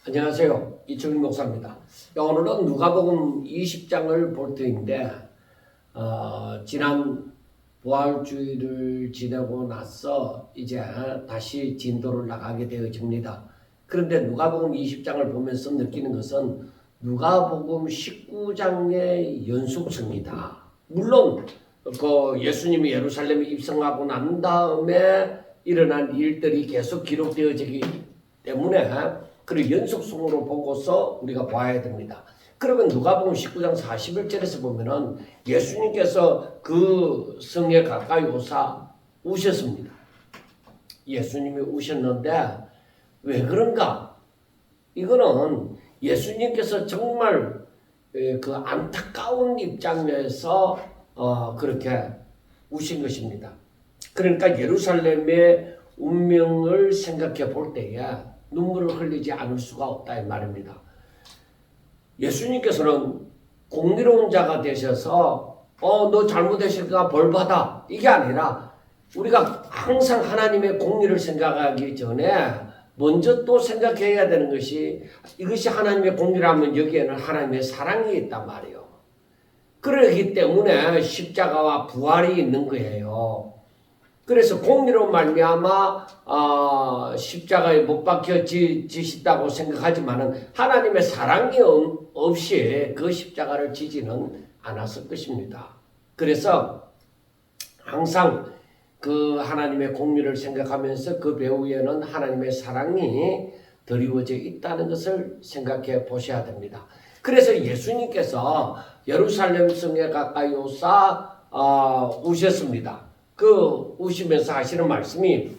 안녕하세요. 이철민 목사입니다. 오늘은 누가복음 20장을 볼 터인데 지난 부활주의를 지내고 나서 이제 다시 진도를 나가게 되어집니다. 그런데 누가복음 20장을 보면서 느끼는 것은 누가복음 19장의 연속성이다. 물론 그 예수님이 예루살렘에 입성하고 난 다음에 일어난 일들이 계속 기록되어지기 때문에 그리고 연속성으로 보고서 우리가 봐야 됩니다. 그러면 누가복음 19장 41절에서 보면은 예수님께서 그 성에 가까이 오사 우셨습니다. 예수님이 우셨는데 왜 그런가? 이거는 예수님께서 정말 그 안타까운 입장에서 그렇게 우신 것입니다. 그러니까 예루살렘의 운명을 생각해 볼 때에 눈물을 흘리지 않을 수가 없다 이 말입니다. 예수님께서는 공의로운 자가 되셔서 너 잘못했으니까 벌 받아 이게 아니라 우리가 항상 하나님의 공의를 생각하기 전에 먼저 또 생각해야 되는 것이 이것이 하나님의 공의라면 여기에는 하나님의 사랑이 있단 말이에요. 그렇기 때문에 십자가와 부활이 있는 거예요. 그래서 공의로 말미암아 십자가에 못 박혀 지셨다고 생각하지만은 하나님의 사랑이 없이 그 십자가를 지지는 않았을 것입니다. 그래서 항상 그 하나님의 공의를 생각하면서 그 배후에는 하나님의 사랑이 드리워져 있다는 것을 생각해 보셔야 됩니다. 그래서 예수님께서 예루살렘 성에 가까이 오사 우셨습니다. 그 우시면서 하시는 말씀이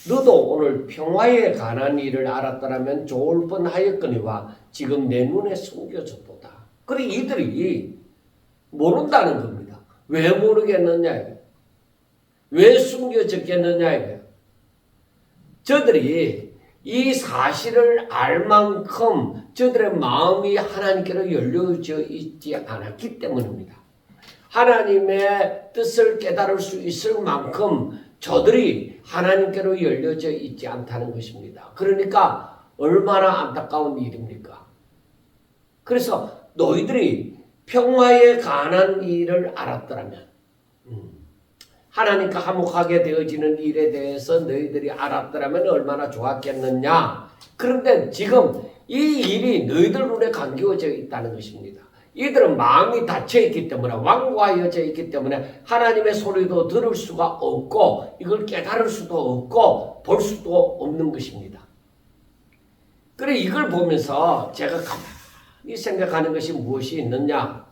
너도 오늘 평화에 관한 일을 알았더라면 좋을 뻔하였거니와 지금 내 눈에 숨겨졌도다. 그래 이들이 모른다는 겁니다. 왜 모르겠느냐? 왜 숨겨졌겠느냐? 저들이 이 사실을 알 만큼 저들의 마음이 하나님께로 열려져 있지 않았기 때문입니다. 하나님의 뜻을 깨달을 수 있을 만큼 저들이 하나님께로 열려져 있지 않다는 것입니다. 그러니까 얼마나 안타까운 일입니까? 그래서 너희들이 평화에 관한 일을 알았더라면 하나님과 화목하게 되어지는 일에 대해서 너희들이 알았더라면 얼마나 좋았겠느냐. 그런데 지금 이 일이 너희들 눈에 감겨져 있다는 것입니다. 이들은 마음이 닫혀있기 때문에 완고하여져 있기 때문에 하나님의 소리도 들을 수가 없고 이걸 깨달을 수도 없고 볼 수도 없는 것입니다. 그래 이걸 보면서 제가 가만히 생각하는 것이 무엇이 있느냐.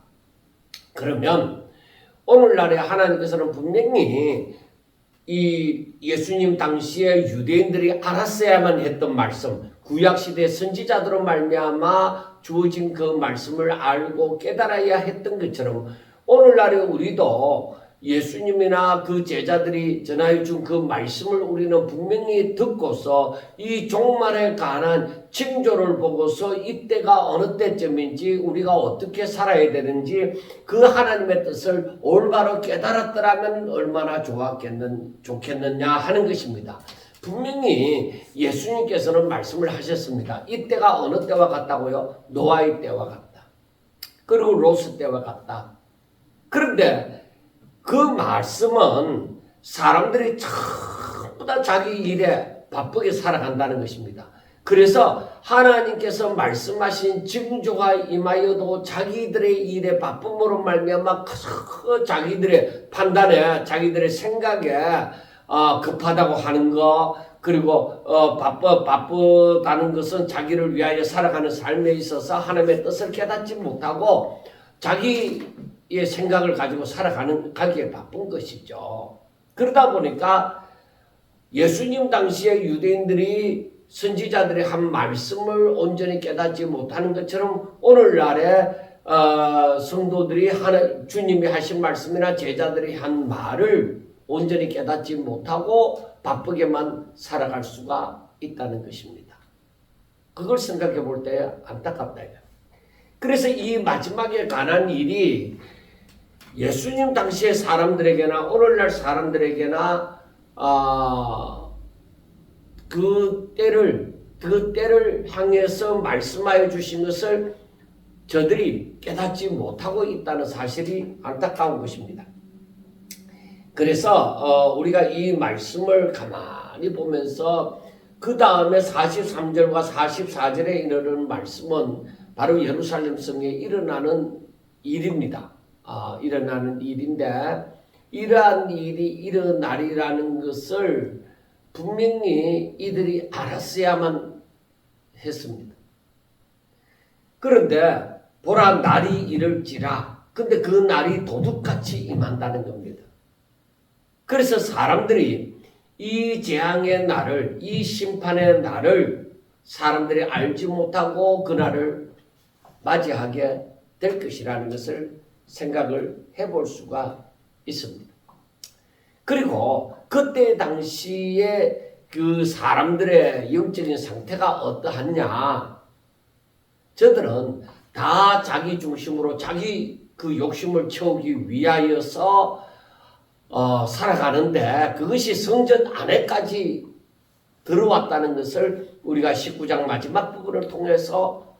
그러면 오늘날에 하나님께서는 분명히 이 예수님 당시에 유대인들이 알았어야만 했던 말씀, 구약시대 선지자들로 말미암아 주어진 그 말씀을 알고 깨달아야 했던 것처럼 오늘날에 우리도 예수님이나 그 제자들이 전하여 준 그 말씀을 우리는 분명히 듣고서 이 종말에 관한 징조를 보고서 이때가 어느 때쯤인지 우리가 어떻게 살아야 되는지 그 하나님의 뜻을 올바로 깨달았더라면 얼마나 좋겠느냐 하는 것입니다. 분명히 예수님께서는 말씀을 하셨습니다. 이때가 어느 때와 같다고요? 노아의 때와 같다. 그리고 롯의 때와 같다. 그런데 그 말씀은 사람들이 전부 다 자기 일에 바쁘게 살아간다는 것입니다. 그래서 하나님께서 말씀하신 징조가 임하여도 자기들의 일에 바쁨으로 말미암아 자기들의 판단에 자기들의 생각에 급하다고 하는 거 그리고 바쁘다는 것은 자기를 위하여 살아가는 삶에 있어서 하나님의 뜻을 깨닫지 못하고 자기의 생각을 가지고 가기에 바쁜 것이죠. 그러다 보니까 예수님 당시에 유대인들이 선지자들이 한 말씀을 온전히 깨닫지 못하는 것처럼 오늘날에 성도들이 주님이 하신 말씀이나 제자들이 한 말을 온전히 깨닫지 못하고 바쁘게만 살아갈 수가 있다는 것입니다. 그걸 생각해 볼 때 안타깝다. 그래서 이 마지막에 관한 일이 예수님 당시의 사람들에게나 오늘날 사람들에게나 그 때를 그 때를 향해서 말씀하여 주신 것을 저들이 깨닫지 못하고 있다는 사실이 안타까운 것입니다. 그래서 우리가 이 말씀을 가만히 보면서 그 다음에 43절과 44절에 이르는 말씀은 바로 예루살렘 성에 일어나는 일입니다. 일어나는 일인데 이러한 일이 일어나리라는 것을 분명히 이들이 알았어야만 했습니다. 그런데 보라 날이 이를지라. 근데 그 날이 도둑같이 임한다는 겁니다. 그래서 사람들이 이 재앙의 날을, 이 심판의 날을 사람들이 알지 못하고 그날을 맞이하게 될 것이라는 것을 생각을 해볼 수가 있습니다. 그리고 그때 당시에 그 사람들의 영적인 상태가 어떠하냐? 저들은 다 자기 중심으로 자기 그 욕심을 채우기 위하여서 살아가는데 그것이 성전 안에까지 들어왔다는 것을 우리가 19장 마지막 부분을 통해서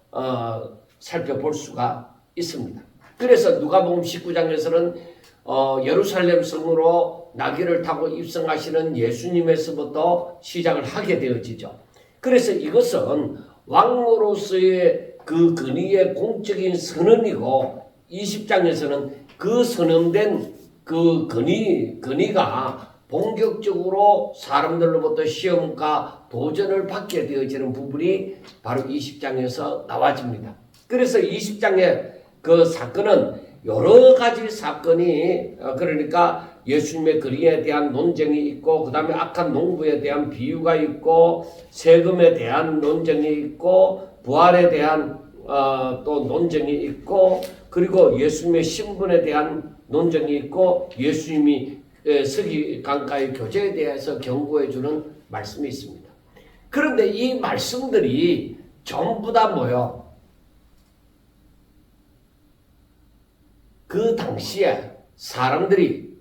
살펴볼 수가 있습니다. 그래서 누가복음 19장에서는 예루살렘 성으로 나귀를 타고 입성하시는 예수님에서부터 시작을 하게 되어지죠. 그래서 이것은 왕으로서의 그 근위의 공적인 선언이고 20장에서는 그 선언된 그 근위가 본격적으로 사람들로부터 시험과 도전을 받게 되어지는 부분이 바로 20장에서 나와집니다. 그래서 20장의 그 사건은 여러 가지 사건이 그러니까 예수님의 근위에 대한 논쟁이 있고 그 다음에 악한 농부에 대한 비유가 있고 세금에 대한 논쟁이 있고 부활에 대한 또 논쟁이 있고 그리고 예수님의 신분에 대한 논쟁이 있고 예수님이 서기관과의 교제에 대해서 경고해 주는 말씀이 있습니다. 그런데 이 말씀들이 전부 다 뭐요? 그 당시에 사람들이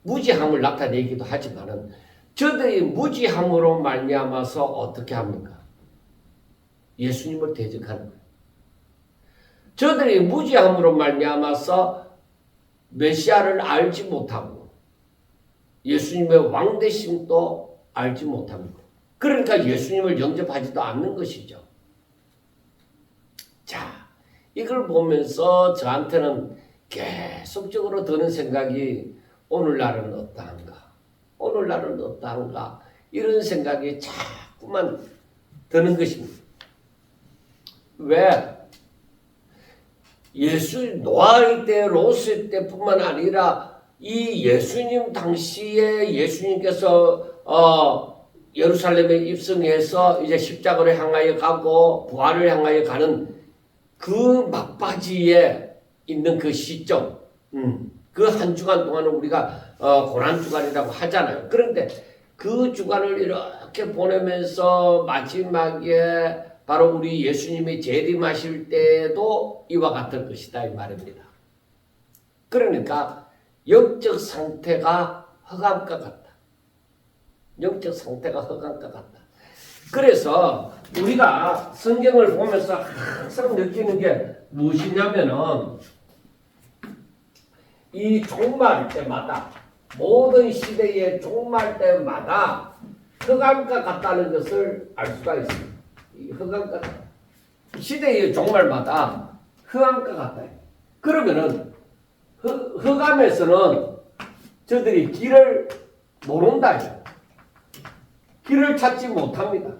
무지함을 나타내기도 하지만은 저들이 무지함으로 말미암아서 어떻게 합니까? 예수님을 대적하는 거예요. 저들이 무지함으로 말미암아서 메시아를 알지 못하고 예수님의 왕되심도 알지 못합니다. 그러니까 예수님을 영접하지도 않는 것이죠. 자, 이걸 보면서 저한테는 계속적으로 드는 생각이 오늘날은 어떠한가? 오늘날은 어떠한가? 이런 생각이 자꾸만 드는 것입니다. 왜? 노아의 때, 롯의 때뿐만 아니라 이 예수님 당시에 예수님께서 예루살렘에 입성해서 이제 십자가를 향하여 가고 부활을 향하여 가는 그 막바지에 있는 그 시점, 그 한 주간 동안은 우리가 고난 주간이라고 하잖아요. 그런데 그 주간을 이렇게 보내면서 마지막에 바로 우리 예수님이 재림하실 때도 이와 같을 것이다 이 말입니다. 그러니까 영적 상태가 허감과 같다. 영적 상태가 허감과 같다. 그래서 우리가 성경을 보면서 항상 느끼는 게 무엇이냐면은 이 종말 때마다 모든 시대의 종말 때마다 흑암과 같다는 것을 알 수가 있습니다. 흑암과 같다. 시대의 종말마다 흑암과 같다. 그러면은 흑암에서는 저들이 길을 모른다. 길을 찾지 못합니다.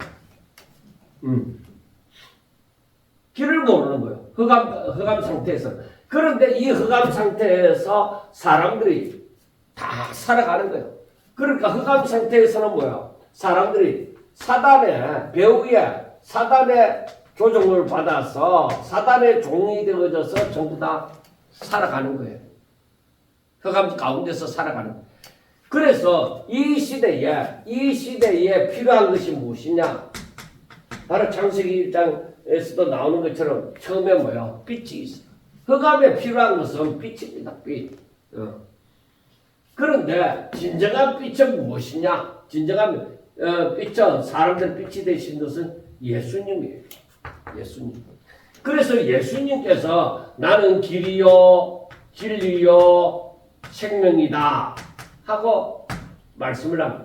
길을 모르는 거예요. 흑암 상태에서. 그런데 이 흑암 상태에서 사람들이 다 살아가는 거예요. 그러니까 흑암 상태에서는 뭐야? 사람들이 사단의 배후에 사단의 조종을 받아서 사단의 종이 되어져서 전부 다 살아가는 거예요. 흑암 가운데서 살아가는 거예요. 그래서 이 시대에 필요한 것이 무엇이냐? 바로 창세기 1장에서도 나오는 것처럼 처음에 뭐야? 빛이 있어요. 흑암에 필요한 것은 빛입니다. 빛. 그런데 진정한 빛은 무엇이냐? 진정한 빛은 사람들 빛이 되신 것은 예수님이에요. 예수님. 그래서 예수님께서 나는 길이요 진리요 생명이다 하고 말씀을 합니다.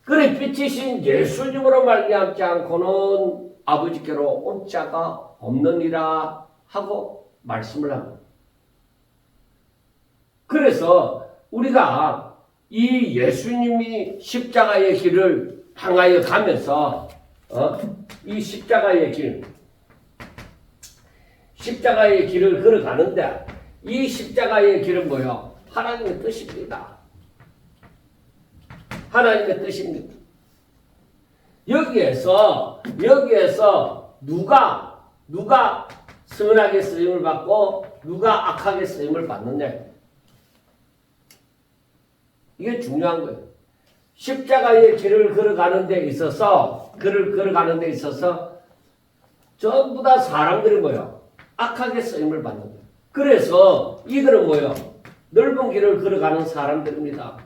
그래 빛이신 예수님으로 말미암지 않고는 아버지께로 온 자가 없느니라 하고 말씀을 합니다. 그래서 우리가 이 예수님이 십자가의 길을 향하여 가면서 이 십자가의 길을 걸어가는데 이 십자가의 길은 뭐요? 하나님의 뜻입니다. 하나님의 뜻입니다. 여기에서 누가 선하게 쓰임을 받고 누가 악하게 쓰임을 받느냐. 이게 중요한 거예요. 십자가의 길을 걸어가는 데 있어서 전부 다 사람들이 뭐예요? 악하게 쓰임을 받는 거예요. 그래서 이들은 뭐예요? 넓은 길을 걸어가는 사람들입니다.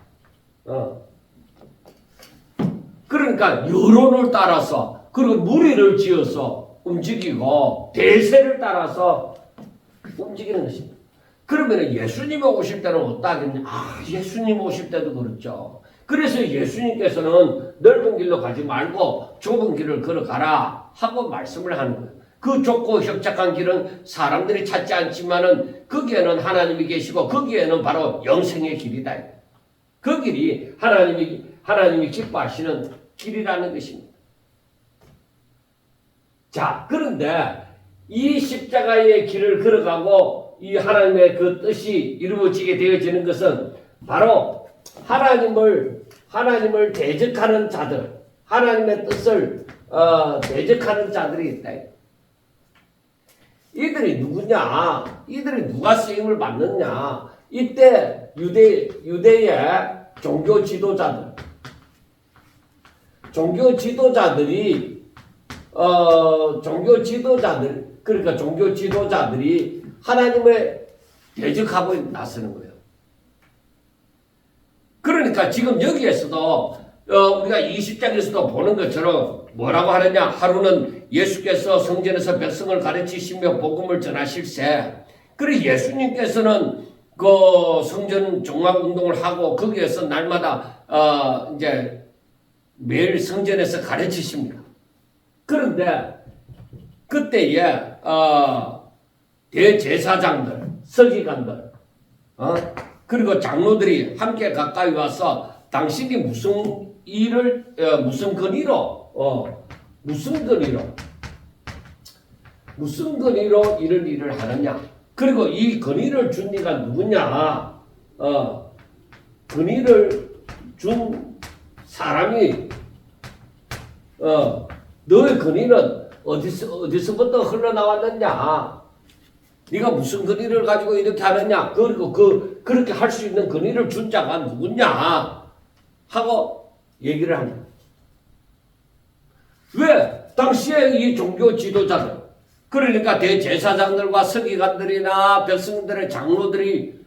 그러니까 여론을 따라서 그리고 무리를 지어서 움직이고 대세를 따라서 움직이는 것입니다. 그러면 예수님이 오실 때는 어떠하겠냐? 예수님 오실 때도 그렇죠. 그래서 예수님께서는 넓은 길로 가지 말고 좁은 길을 걸어가라 하고 말씀을 하는 거예요. 그 좁고 협착한 길은 사람들이 찾지 않지만은 거기에는 하나님이 계시고 거기에는 바로 영생의 길이다. 그 길이 하나님이 기뻐하시는 길이라는 것입니다. 자, 그런데 이 십자가의 길을 걸어가고 이 하나님의 그 뜻이 이루어지게 되어지는 것은 바로 하나님을 대적하는 자들, 하나님의 뜻을 대적하는 자들이 있다. 이들이 누구냐? 이들이 누가 쓰임을 받느냐? 이때 유대의 종교 지도자들이 하나님을 대적하고 나서는 거예요. 그러니까 지금 여기에서도 우리가 20장에서도 보는 것처럼 뭐라고 하느냐? 하루는 예수께서 성전에서 백성을 가르치시며 복음을 전하실세. 그리고 예수님께서는 그 성전 종막 운동을 하고 거기에서 날마다 이제 매일 성전에서 가르치십니다. 그런데 그때에 대제사장들, 서기관들, 그리고 장로들이 함께 가까이 와서 당신이 무슨 근의로 이런 일을 하느냐? 그리고 이 근의를 준 이가 누구냐? 근의를 준 사람이 너의 근의는 어디서부터 흘러나왔느냐? 네가 무슨 근의를 가지고 이렇게 하느냐? 그리고 그렇게 할 수 있는 근의를 준 자가 누구냐? 하고 얘기를 합니다. 왜? 당시에 이 종교 지도자들, 그러니까 대제사장들과 서기관들이나 백성들의 장로들이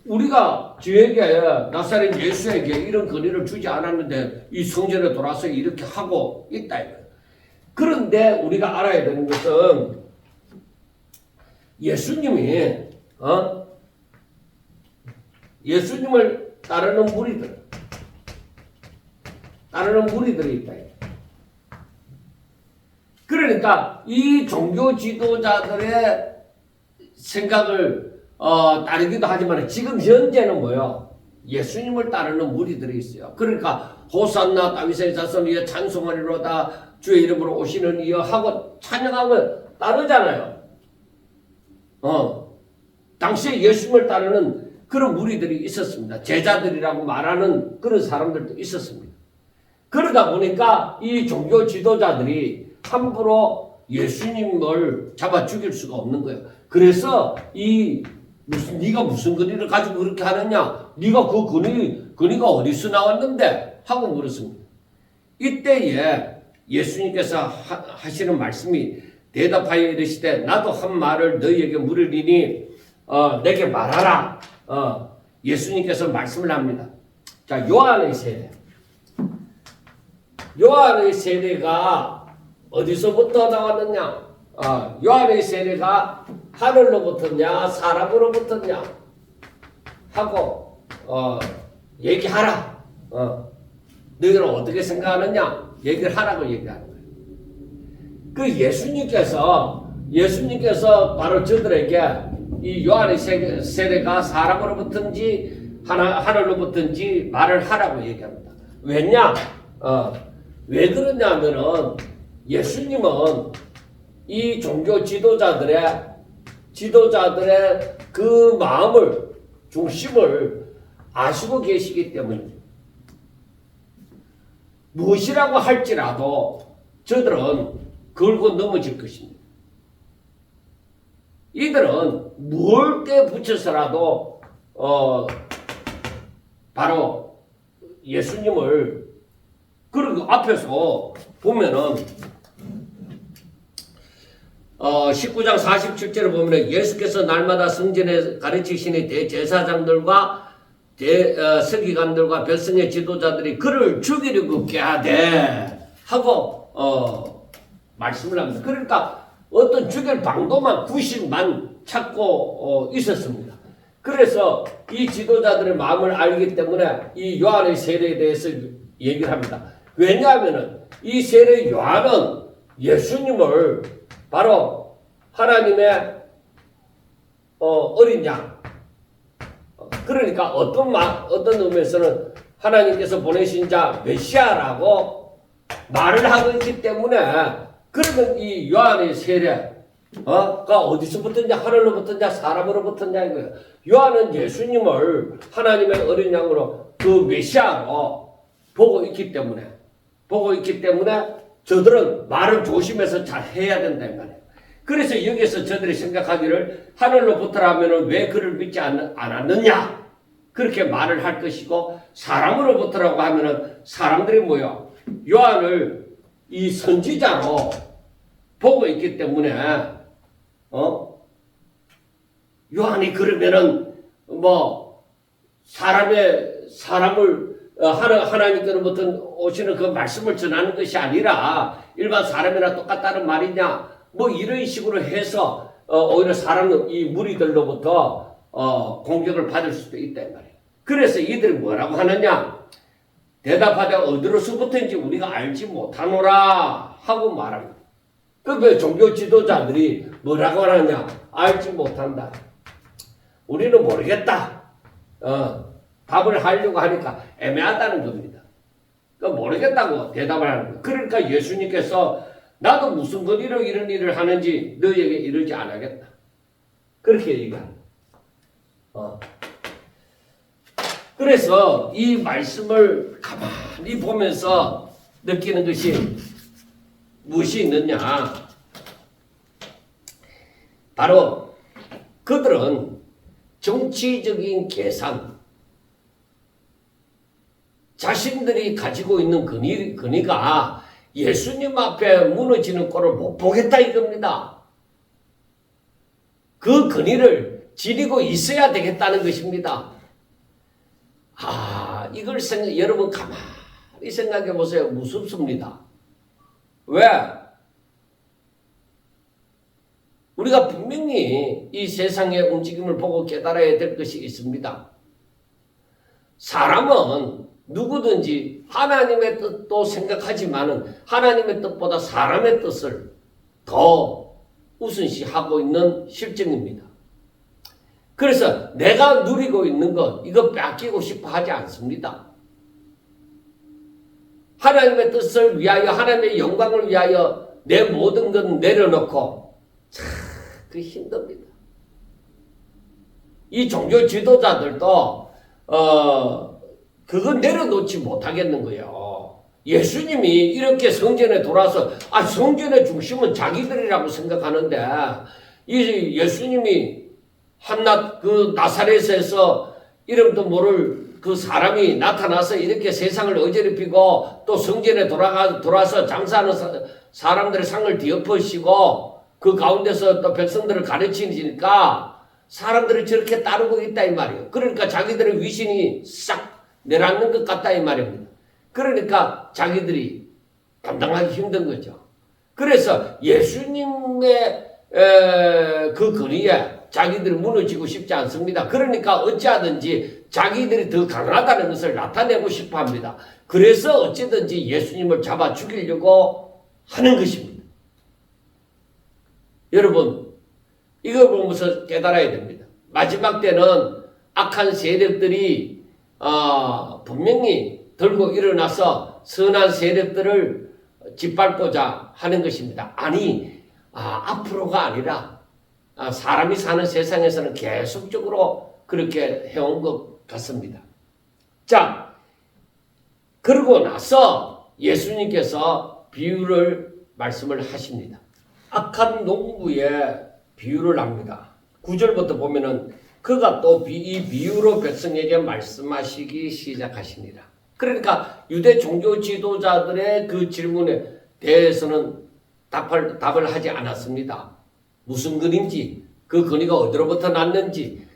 우리가 저에게 나사렛 예수에게 이런 권위를 주지 않았는데 이 성전에 돌아서 이렇게 하고 있다. 그런데 우리가 알아야 되는 것은 예수님을 따르는 무리들이 있다. 그러니까 이 종교 지도자들의 생각을 따르기도 하지만 지금 현재는 뭐요? 예수님을 따르는 무리들이 있어요. 그러니까 호산나 다윗의 자손 이여 찬송하리로다 주의 이름으로 오시는 이여 하고 찬양하면 따르잖아요. 당시에 예수님을 따르는 그런 무리들이 있었습니다. 제자들이라고 말하는 그런 사람들도 있었습니다. 그러다 보니까 이 종교 지도자들이 함부로 예수님을 잡아 죽일 수가 없는 거예요. 그래서 네가 무슨 근의를 가지고 그렇게 하느냐? 네가 그 근의가 어디서 나왔는데? 하고 물었습니다. 이때에 예수님께서 하시는 말씀이 대답하여 이르시되 나도 한 말을 너희에게 물으리니 내게 말하라. 요한의 세례. 요한의 세례가 어디서부터 나왔느냐? 요한의 세례가 하늘로부터냐 사람으로부터냐 하고 얘기하라. 너희들은 어떻게 생각하느냐? 얘기를 하라고 얘기하는 거예요. 그 예수님께서 바로 저들에게 이 요한의 세례가 사람으로부터인지 하늘로부터인지 말을 하라고 얘기합니다. 왜냐? 왜 그러냐면은 예수님은 이 종교 지도자들의 그 마음을 중심을 아시고 계시기 때문입니다. 무엇이라고 할지라도 저들은 걸고 넘어질 것입니다. 이들은 뭘 떼붙여서라도 바로 예수님을 그리고 앞에서 보면은 19장 47절을 보면 예수께서 날마다 성전에 가르치시니 대제사장들과 서기관들과 백성의 지도자들이 그를 죽이려고 꾀하되 하고 말씀을 합니다. 그러니까 어떤 죽일 방도만 구실만 찾고 있었습니다. 그래서 이 지도자들의 마음을 알기 때문에 이 요한의 세례에 대해서 얘기를 합니다. 왜냐하면 이 세례 요한은 예수님을 바로 하나님의 어린 양, 그러니까 어떤 의미에서는 하나님께서 보내신 자 메시아라고 말을 하고 있기 때문에, 그러면 이 요한의 세례가 어디서부터냐, 하늘로부터냐 사람으로부터냐 이거예요. 요한은 예수님을 하나님의 어린 양으로 그 메시아로 보고 있기 때문에 저들은 말을 조심해서 잘 해야 된다 이 말이에요. 그래서 여기서 저들이 생각하기를 하늘로부터라면 왜 그를 믿지 않았느냐 그렇게 말을 할 것이고, 사람으로부터라고 하면은 사람들이 뭐요? 요한을 이 선지자로 보고 있기 때문에 요한이 그러면은 뭐 사람을 하나님께로부터 오시는 그 말씀을 전하는 것이 아니라 일반 사람이나 똑같다는 말이냐, 뭐 이런 식으로 해서 오히려 이 무리들로부터 공격을 받을 수도 있다 이 말이에요. 그래서 이들이 뭐라고 하느냐? 대답하되 어디로서부터인지 우리가 알지 못하노라 하고 말합니다. 그 종교 지도자들이 뭐라고 하느냐? 알지 못한다. 우리는 모르겠다. 답을 하려고 하니까 애매하다는 겁니다. 그러니까 모르겠다고 대답을 하는 거예요. 그러니까 예수님께서 나도 무슨 권리로 이런 일을 하는지 너희에게 이르지 않겠다. 그렇게 얘기합니다. 그래서 이 말씀을 가만히 보면서 느끼는 것이 무엇이 있느냐? 바로 그들은 정치적인 계산, 자신들이 가지고 있는 근위가 예수님 앞에 무너지는 꼴을 못 보겠다 이겁니다. 그 근위를 지니고 있어야 되겠다는 것입니다. 이걸 여러분 가만히 생각해 보세요. 무섭습니다. 왜? 우리가 분명히 이 세상의 움직임을 보고 깨달아야 될 것이 있습니다. 사람은 누구든지 하나님의 뜻도 생각하지만은 하나님의 뜻보다 사람의 뜻을 더 우선시하고 있는 실정입니다. 그래서 내가 누리고 있는 것, 이거 뺏기고 싶어 하지 않습니다. 하나님의 뜻을 위하여, 하나님의 영광을 위하여 내 모든 것 내려놓고, 그 힘듭니다. 이 종교 지도자들도 그거 내려놓지 못하겠는 거예요. 예수님이 이렇게 성전에 돌아서 성전의 중심은 자기들이라고 생각하는데, 이 예수님이 한낱 그 나사렛에서 이름도 모를 그 사람이 나타나서 이렇게 세상을 어지럽히고 또 성전에 돌아서 장사하는 사람들의 상을 뒤엎으시고 그 가운데서 또 백성들을 가르치니까 사람들이 저렇게 따르고 있다 이 말이에요. 그러니까 자기들의 위신이 싹 내려앉는 것 같다 이 말입니다. 그러니까 자기들이 감당하기 힘든 거죠. 그래서 예수님의 그 거리에 자기들이 무너지고 싶지 않습니다. 그러니까 어찌하든지 자기들이 더 강하다는 것을 나타내고 싶어 합니다. 그래서 어찌든지 예수님을 잡아 죽이려고 하는 것입니다. 여러분, 이걸 보면서 깨달아야 됩니다. 마지막 때는 악한 세력들이 분명히 들고 일어나서 선한 세력들을 짓밟고자 하는 것입니다. 아니, 앞으로가 아니라 사람이 사는 세상에서는 계속적으로 그렇게 해온 것 같습니다. 자, 그러고 나서 예수님께서 비유를 말씀을 하십니다. 악한 농부의 비유를 합니다. 9절부터 보면은 그가 또 이 비유로 백성에게 말씀하시기 시작하시니라. 그러니까 유대 종교 지도자들의 그 질문에 대해서는 답을 하지 않았습니다. 무슨 근인지, 그 근이가 어디로부터 났는지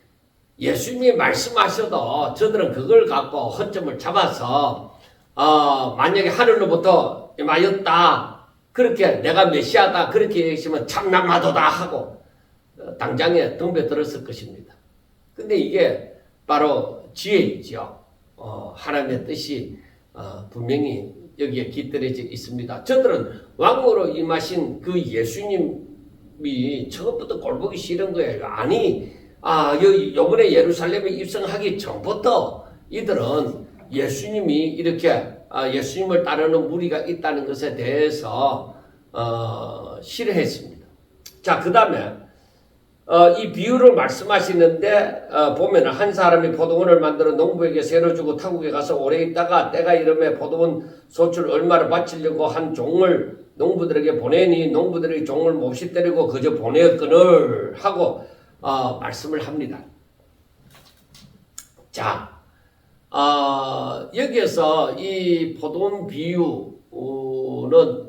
예수님이 말씀하셔도 저들은 그걸 갖고 허점을 잡아서 만약에 하늘로부터 임하였다, 그렇게 내가 메시아다 그렇게 얘기하시면 참나마도다 하고 당장에 덤벼들었을 것입니다. 근데 이게 바로 지혜이죠. 하나님의 뜻이 분명히 여기에 깃들여져 있습니다. 저들은 왕으로 임하신 그 예수님이 처음부터 꼴보기 싫은 거예요. 아니, 요번에 예루살렘에 입성하기 전부터 이들은 예수님이 이렇게 예수님을 따르는 무리가 있다는 것에 대해서 싫어했습니다. 자, 그 다음에 이 비유를 말씀하시는데 보면 한 사람이 포도원을 만들어 농부에게 세로 주고 타국에 가서 오래 있다가 때가 이름에 포도원 소출 얼마를 바치려고 한 종을 농부들에게 보내니 농부들이 종을 몹시 때리고 그저 보내었거늘 하고 말씀을 합니다. 자, 여기에서 이 포도원 비유는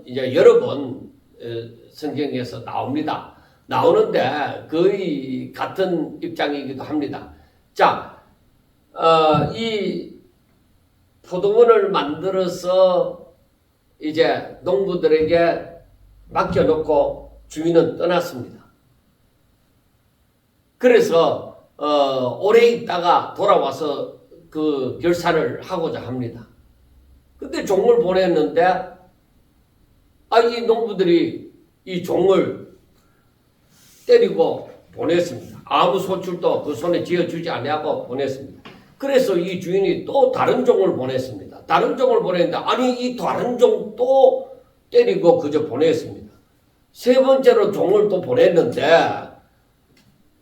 이제 여러 번 성경에서 나옵니다. 나오는데 거의 같은 입장이기도 합니다. 자, 이 포도원을 만들어서 이제 농부들에게 맡겨놓고 주인은 떠났습니다. 그래서 오래 있다가 돌아와서 그 결산을 하고자 합니다. 근데 종을 보냈는데 이 농부들이 이 종을 때리고 보냈습니다. 아무 소출도 그 손에 쥐어주지 아니하고 보냈습니다. 그래서 이 주인이 또 다른 종을 보냈습니다. 다른 종을 보냈는데 이 다른 종 또 때리고 그저 보냈습니다. 세 번째로 종을 또 보냈는데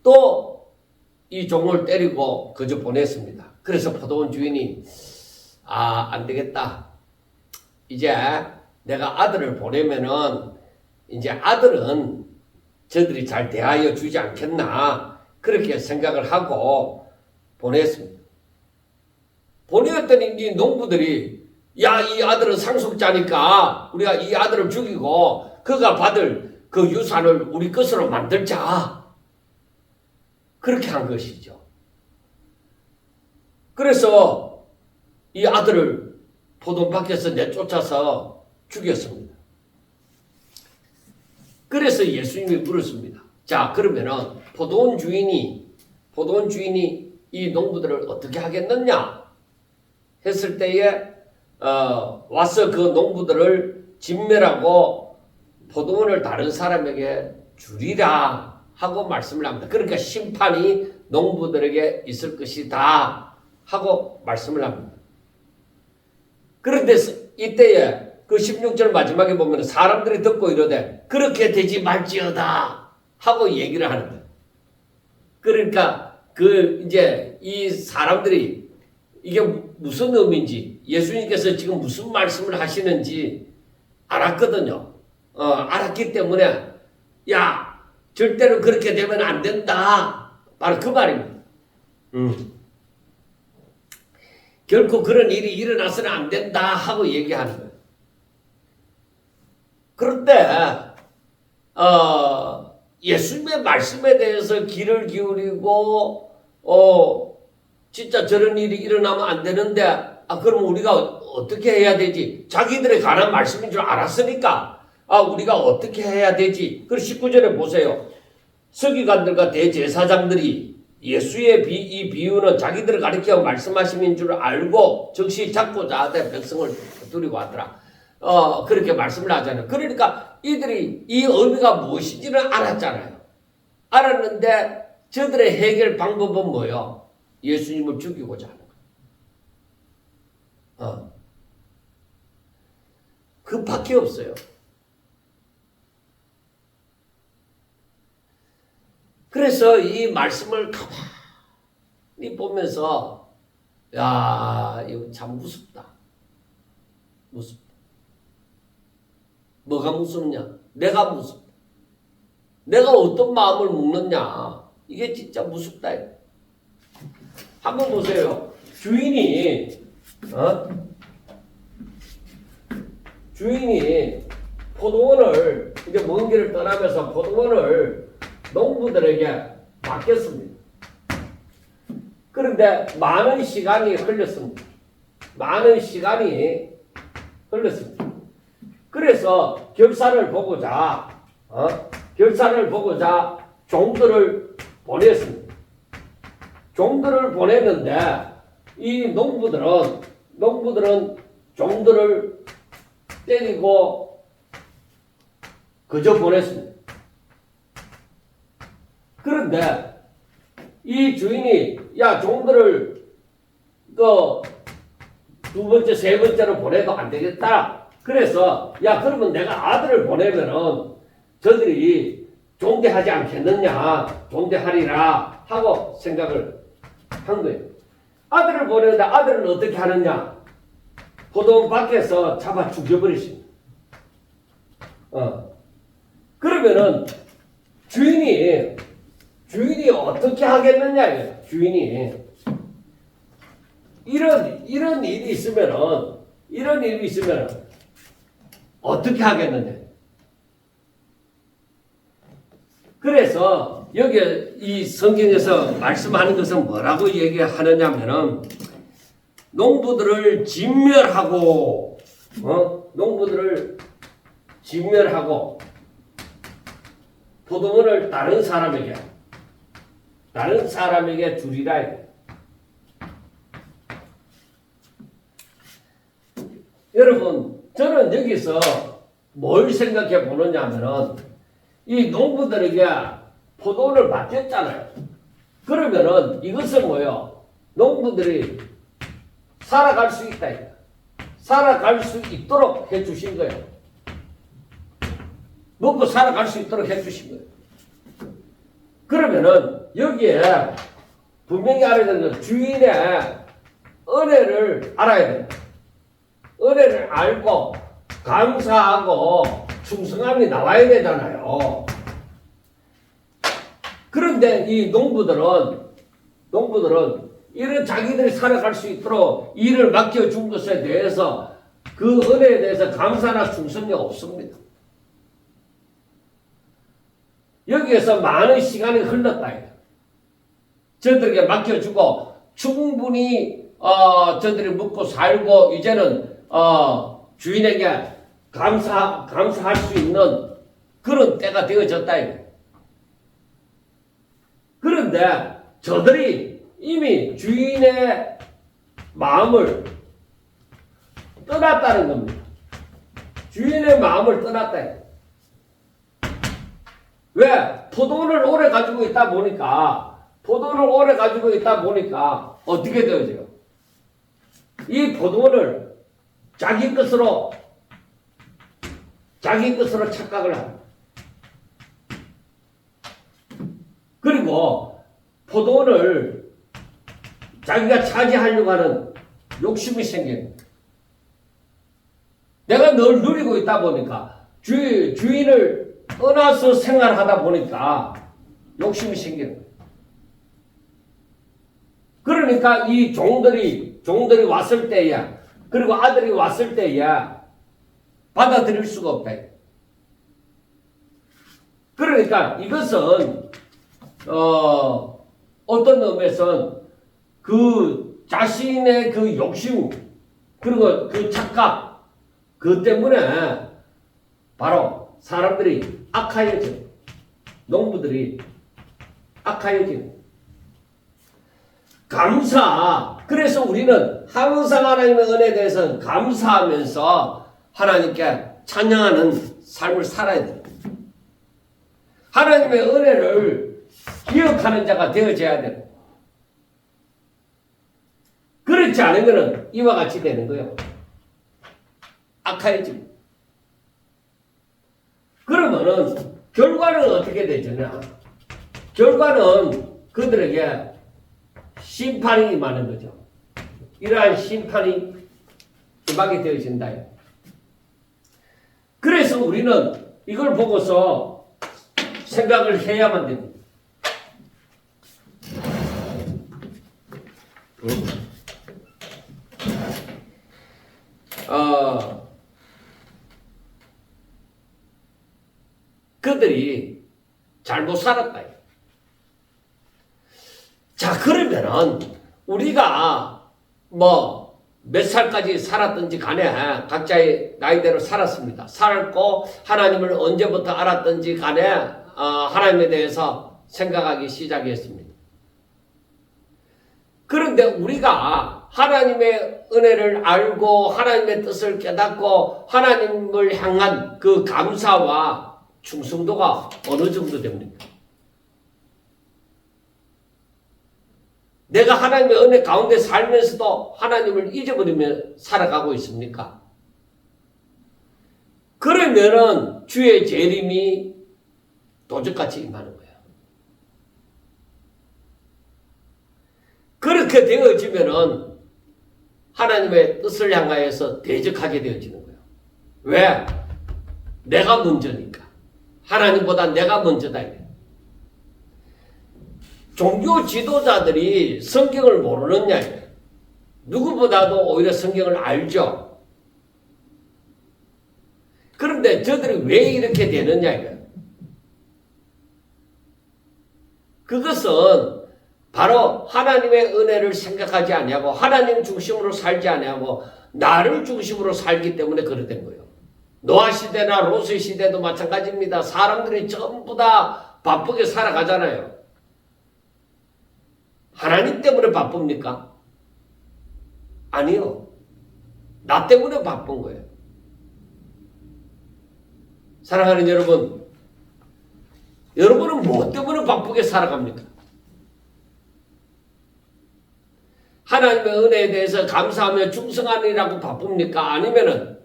또 이 종을 때리고 그저 보냈습니다. 그래서 포도원 주인이 안 되겠다. 이제 내가 아들을 보내면은 이제 아들은 저들이 잘 대하여 주지 않겠나 그렇게 생각을 하고 보냈습니다. 보냈더니 이 농부들이 이 아들은 상속자니까 우리가 이 아들을 죽이고 그가 받을 그 유산을 우리 것으로 만들자 그렇게 한 것이죠. 그래서 이 아들을 포도원 밖에서 내쫓아서 죽였습니다. 그래서 예수님이 물었습니다. 자, 그러면은 포도원 주인이 이 농부들을 어떻게 하겠느냐 했을 때에 와서 그 농부들을 진멸하고 포도원을 다른 사람에게 주리라 하고 말씀을 합니다. 그러니까 심판이 농부들에게 있을 것이다 하고 말씀을 합니다. 그런데 이때에 그 16절 마지막에 보면 사람들이 듣고 이러되 그렇게 되지 말지어다 하고 얘기를 하는 거예요. 그러니까 이제 이 사람들이 이게 무슨 의미인지 예수님께서 지금 무슨 말씀을 하시는지 알았거든요. 알았기 때문에 절대로 그렇게 되면 안 된다. 바로 그 말입니다. 결코 그런 일이 일어나서는 안 된다 하고 얘기하는 거예요. 그런데 예수님의 말씀에 대해서 귀를 기울이고 진짜 저런 일이 일어나면 안 되는데 그럼 우리가 어떻게 해야 되지? 자기들에 관한 말씀인 줄 알았으니까 우리가 어떻게 해야 되지? 그리고 19절에 보세요. 서기관들과 대제사장들이 예수의 이 비유는 자기들을 가리켜 말씀하심인 줄 알고 즉시 잡고자 하되 백성을 두리고 하더라. 그렇게 말씀을 하잖아요. 그러니까 이들이 이 의미가 무엇인지는 알았잖아요. 알았는데 저들의 해결 방법은 뭐예요? 예수님을 죽이고자 하는 거예요. 그밖에 없어요. 그래서 이 말씀을 가만히 보면서 야, 이거 참 무섭다. 무섭다. 뭐가 무섭냐? 내가 무섭다. 내가 어떤 마음을 먹느냐? 이게 진짜 무섭다. 한번 보세요. 주인이 포도원을 이제 먼 길을 떠나면서 포도원을 농부들에게 맡겼습니다. 그런데 많은 시간이 흘렀습니다. 그래서 결산을 보고자 종들을 보냈습니다. 종들을 보냈는데 이 농부들은 종들을 때리고 그저 보냈습니다. 그런데 이 주인이 종들을 두 번째, 세 번째로 보내도 안 되겠다. 그래서 그러면 내가 아들을 보내면은 저들이 종대하지 않겠느냐, 종대하리라 하고 생각을 한 거예요. 아들을 보내는데 아들은 어떻게 하느냐? 포도원 밖에서 잡아 죽여버리십니다. 그러면은 주인이 어떻게 하겠느냐? 주인이 이런 일이 있으면은 어떻게 하겠느냐? 그래서 여기 이 성경에서 말씀하는 것은 뭐라고 얘기하느냐면은 농부들을 진멸하고 포도원을 다른 사람에게 주리라. 여러분, 저는 여기서 뭘 생각해 보느냐면은 이 농부들에게 포도원을 맡겼잖아요. 그러면은 이것은 뭐예요? 농부들이 살아갈 수 있다. 살아갈 수 있도록 해주신 거예요. 먹고 살아갈 수 있도록 해주신 거예요. 그러면은 여기에 분명히 알아야 되는 건 주인의 은혜를 알아야 됩니다. 은혜를 알고 감사하고 충성함이 나와야 되잖아요. 그런데 이 농부들은 이런 자기들이 살아갈 수 있도록 일을 맡겨준 것에 대해서 그 은혜에 대해서 감사나 충성이 없습니다. 여기에서 많은 시간이 흘렀다. 저들에게 맡겨주고 충분히 저들이 먹고 살고 이제는 주인에게 감사할 수 있는 그런 때가 되어졌다. 그런데 저들이 이미 주인의 마음을 떠났다는 겁니다. 주인의 마음을 떠났다. 왜? 포도원을 오래 가지고 있다 보니까 어떻게 되어져요? 이 포도원을 자기 것으로 착각을 합니다. 그리고 포도원을 자기가 차지하려고 하는 욕심이 생깁니다. 내가 늘 누리고 있다 보니까 주인을 떠나서 생활하다 보니까 욕심이 생기는 거예요. 그러니까 이 종들이 왔을 때야, 그리고 아들이 왔을 때야 받아들일 수가 없다. 그러니까 이것은 어떤 의미에서는 그 자신의 그 욕심, 그리고 그 착각, 그것 때문에 바로 사람들이 악하여져. 농부들이 악하여지는. 감사. 그래서 우리는 항상 하나님의 은혜에 대해서 감사하면서 하나님께 찬양하는 삶을 살아야 돼요. 하나님의 은혜를 기억하는 자가 되어져야 돼요. 그렇지 않으면 이와 같이 되는 거예요. 악하여지고. 그러면은 결과는 어떻게 되잖아. 결과는 그들에게 심판이 임하는 거죠. 이러한 심판이 임하게 되어진다. 그래서 우리는 이걸 보고서 생각을 해야만 됩니다. 그들이 잘못 살았다. 자, 그러면은 우리가 뭐 몇 살까지 살았든지 간에 각자의 나이대로 살았습니다. 살았고 하나님을 언제부터 알았든지 간에 하나님에 대해서 생각하기 시작했습니다. 그런데 우리가 하나님의 은혜를 알고 하나님의 뜻을 깨닫고 하나님을 향한 그 감사와 충성도가 어느 정도 됩니까? 내가 하나님의 은혜 가운데 살면서도 하나님을 잊어버리며 살아가고 있습니까? 그러면은 주의 재림이 도적같이 임하는 거예요. 그렇게 되어지면은 하나님의 뜻을 향하여서 대적하게 되어지는 거예요. 왜? 내가 먼저니까. 하나님보다 내가 먼저다. 종교 지도자들이 성경을 모르느냐. 누구보다도 오히려 성경을 알죠. 그런데 저들이 왜 이렇게 되느냐. 그것은 바로 하나님의 은혜를 생각하지 아니하고 하나님 중심으로 살지 아니하고 나를 중심으로 살기 때문에 그렇게 된 거예요. 노아 시대나 롯의 시대도 마찬가지입니다. 사람들이 전부 다 바쁘게 살아가잖아요. 하나님 때문에 바쁩니까? 아니요. 나 때문에 바쁜 거예요. 사랑하는 여러분, 여러분은 뭐 때문에 바쁘게 살아갑니까? 하나님의 은혜에 대해서 감사하며 충성하느라고 바쁩니까? 아니면은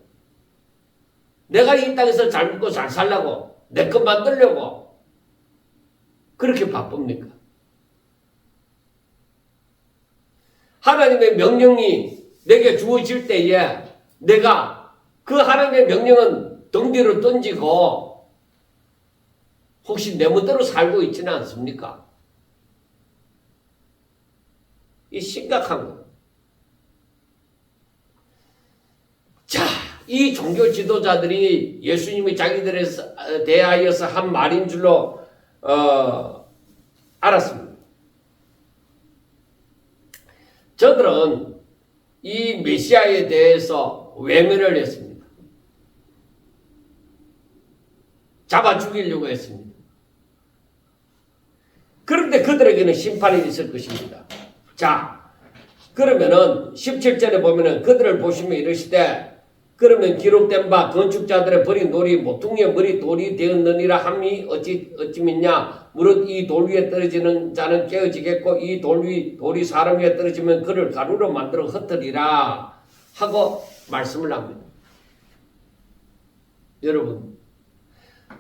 내가 이 땅에서 잘 먹고 잘 살려고 내 것 만들려고 그렇게 바쁩니까? 하나님의 명령이 내게 주어질 때에 내가 그 하나님의 명령은 등 뒤로 던지고 혹시 내 멋대로 살고 있지는 않습니까? 이 심각한 거예요. 자, 이 종교 지도자들이 예수님이 자기들에 대하여서 한 말인 줄로 알았습니다. 저들은 이 메시아에 대해서 외면을 했습니다. 잡아 죽이려고 했습니다. 그런데 그들에게는 심판이 있을 것입니다. 자, 그러면은 17절에 보면은 그들을 보시면 이르시되 그러면 기록된 바 건축자들의 버린 돌이 모퉁이의 머리 돌이 되었느니라 함이 어찌 믿냐? 무릇 이 돌 위에 떨어지는 자는 깨어지겠고 이 돌이 사람 위에 떨어지면 그를 가루로 만들어 흩으리라 하고 말씀을 합니다. 여러분,